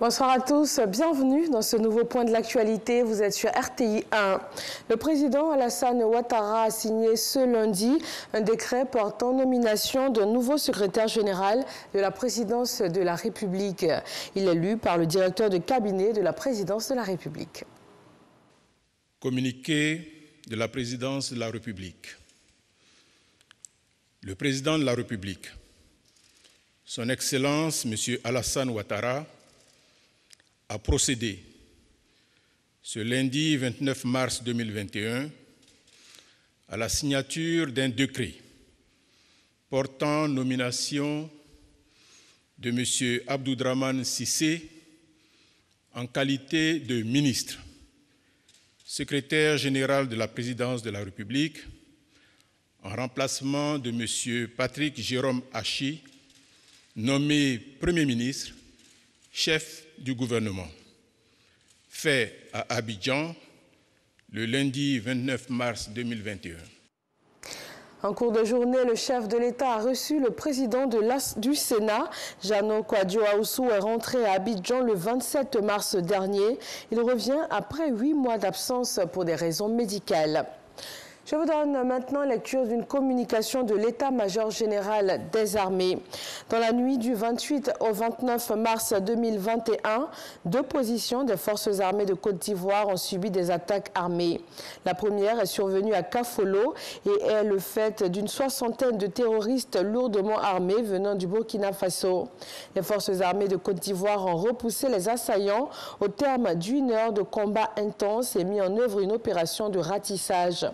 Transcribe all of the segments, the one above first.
Bonsoir à tous, bienvenue dans ce nouveau point de l'actualité. Vous êtes sur RTI 1. Le président Alassane Ouattara a signé ce lundi un décret portant nomination d'un nouveau secrétaire général de la présidence de la République. Il est élu par le directeur de cabinet de la présidence de la République. Communiqué de la présidence de la République. Le président de la République, son Excellence M. Alassane Ouattara, a procédé ce lundi 29 mars 2021 à la signature d'un décret portant nomination de M. Abdourahmane Cissé en qualité de ministre, secrétaire général de la présidence de la République, en remplacement de M. Patrick Jérôme Hachi, nommé Premier ministre, chef du gouvernement, fait à Abidjan le lundi 29 mars 2021. En cours de journée, le chef de l'État a reçu le président du Sénat. Jano Kwadjo-Aoussou est rentré à Abidjan le 27 mars dernier. Il revient après 8 mois d'absence pour des raisons médicales. Je vous donne maintenant lecture d'une communication de l'état-major général des armées. Dans la nuit du 28 au 29 mars 2021, 2 positions des forces armées de Côte d'Ivoire ont subi des attaques armées. La première est survenue à Kafolo et est le fait d'une 60aine de terroristes lourdement armés venant du Burkina Faso. Les forces armées de Côte d'Ivoire ont repoussé les assaillants au terme d'1 heure de combat intense et mis en œuvre une opération de ratissage.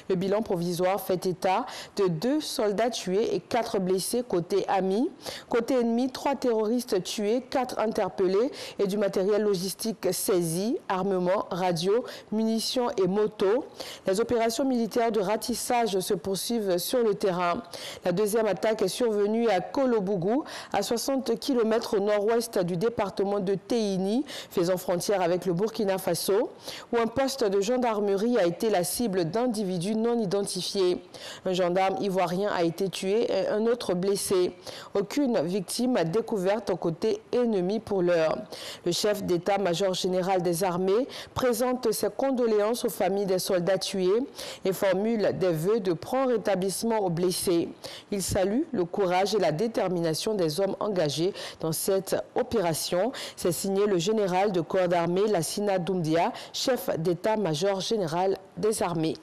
Le bilan provisoire fait état de 2 soldats tués et 4 blessés côté ami. Côté ennemi, 3 terroristes tués, 4 interpellés et du matériel logistique saisi, armement, radio, munitions et motos. Les opérations militaires de ratissage se poursuivent sur le terrain. La deuxième attaque est survenue à Kolobougou, à 60 km au nord-ouest du département de Téini, faisant frontière avec le Burkina Faso, où un poste de gendarmerie a été la cible d'individus non identifiés. Un gendarme ivoirien a été tué et un autre blessé. Aucune victime découverte au côté ennemi pour l'heure. Le chef d'état-major général des armées présente ses condoléances aux familles des soldats tués et formule des vœux de prompt rétablissement aux blessés. Il salue le courage et la détermination des hommes engagés dans cette opération. C'est signé le général de corps d'armée Lassina Doumbia, chef d'état-major général des armées.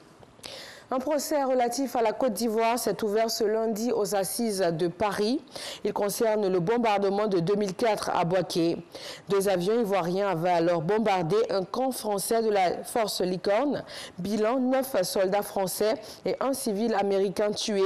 Un procès relatif à la Côte d'Ivoire s'est ouvert ce lundi aux assises de Paris. Il concerne le bombardement de 2004 à Bouaké. 2 avions ivoiriens avaient alors bombardé un camp français de la force Licorne. Bilan, 9 soldats français et 1 civil américain tué,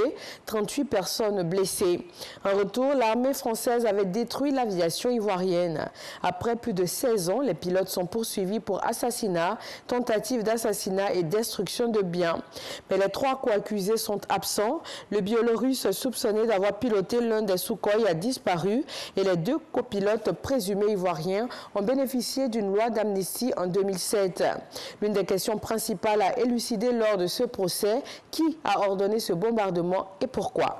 38 personnes blessées. En retour, l'armée française avait détruit l'aviation ivoirienne. Après plus de 16 ans, les pilotes sont poursuivis pour assassinat, tentative d'assassinat et destruction de biens. Mais les 3 co-accusés sont absents. Le Biélorusse soupçonné d'avoir piloté l'un des Sukhoi a disparu et les 2 copilotes présumés ivoiriens ont bénéficié d'une loi d'amnistie en 2007. L'une des questions principales à élucider lors de ce procès, qui a ordonné ce bombardement et pourquoi?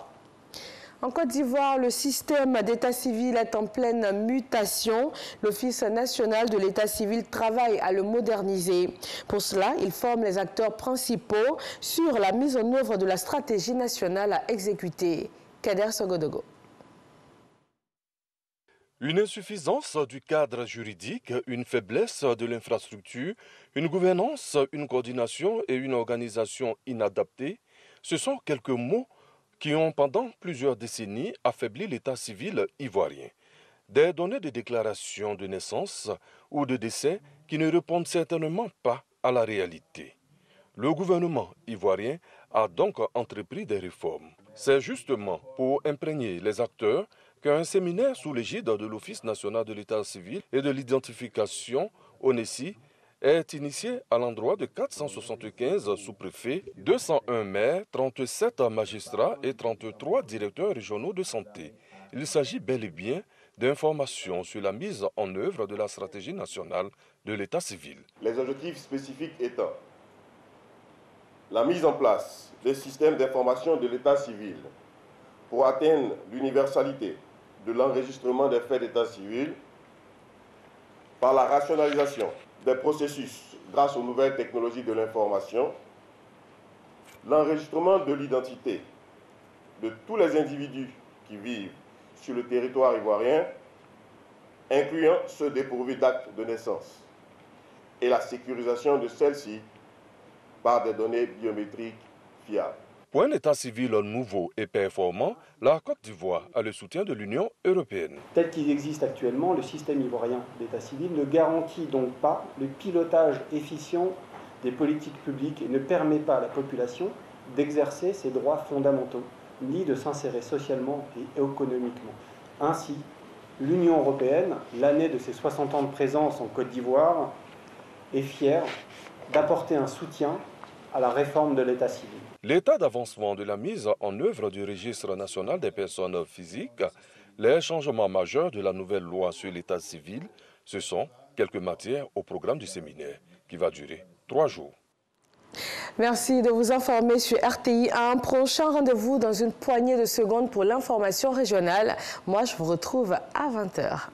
En Côte d'Ivoire, le système d'état civil est en pleine mutation. L'Office national de l'état civil travaille à le moderniser. Pour cela, il forme les acteurs principaux sur la mise en œuvre de la stratégie nationale à exécuter. Kader Sogodogo. Une insuffisance du cadre juridique, une faiblesse de l'infrastructure, une gouvernance, une coordination et une organisation inadaptée, ce sont quelques mots qui ont pendant plusieurs décennies affaibli l'état civil ivoirien. Des données de déclaration de naissance ou de décès qui ne répondent certainement pas à la réalité. Le gouvernement ivoirien a donc entrepris des réformes. C'est justement pour imprégner les acteurs qu'un séminaire sous l'égide de l'Office national de l'état civil et de l'identification, ONESI, est initié à l'endroit de 475 sous-préfets, 201 maires, 37 magistrats et 33 directeurs régionaux de santé. Il s'agit bel et bien d'informations sur la mise en œuvre de la stratégie nationale de l'état civil. Les objectifs spécifiques étant la mise en place des systèmes d'information de l'état civil pour atteindre l'universalité de l'enregistrement des faits d'état civil, par la rationalisation des processus grâce aux nouvelles technologies de l'information, l'enregistrement de l'identité de tous les individus qui vivent sur le territoire ivoirien, incluant ceux dépourvus d'actes de naissance, et la sécurisation de celles-ci par des données biométriques fiables. Pour un état civil nouveau et performant, la Côte d'Ivoire a le soutien de l'Union européenne. Tel qu'il existe actuellement, le système ivoirien d'état civil ne garantit donc pas le pilotage efficient des politiques publiques et ne permet pas à la population d'exercer ses droits fondamentaux, ni de s'insérer socialement et économiquement. Ainsi, l'Union européenne, l'année de ses 60 ans de présence en Côte d'Ivoire, est fière d'apporter un soutien à la réforme de l'état civil. L'état d'avancement de la mise en œuvre du registre national des personnes physiques, les changements majeurs de la nouvelle loi sur l'état civil, ce sont quelques matières au programme du séminaire qui va durer 3 jours. Merci de vous informer sur RTI. À un prochain rendez-vous dans une poignée de secondes pour l'information régionale. Moi, je vous retrouve à 20h.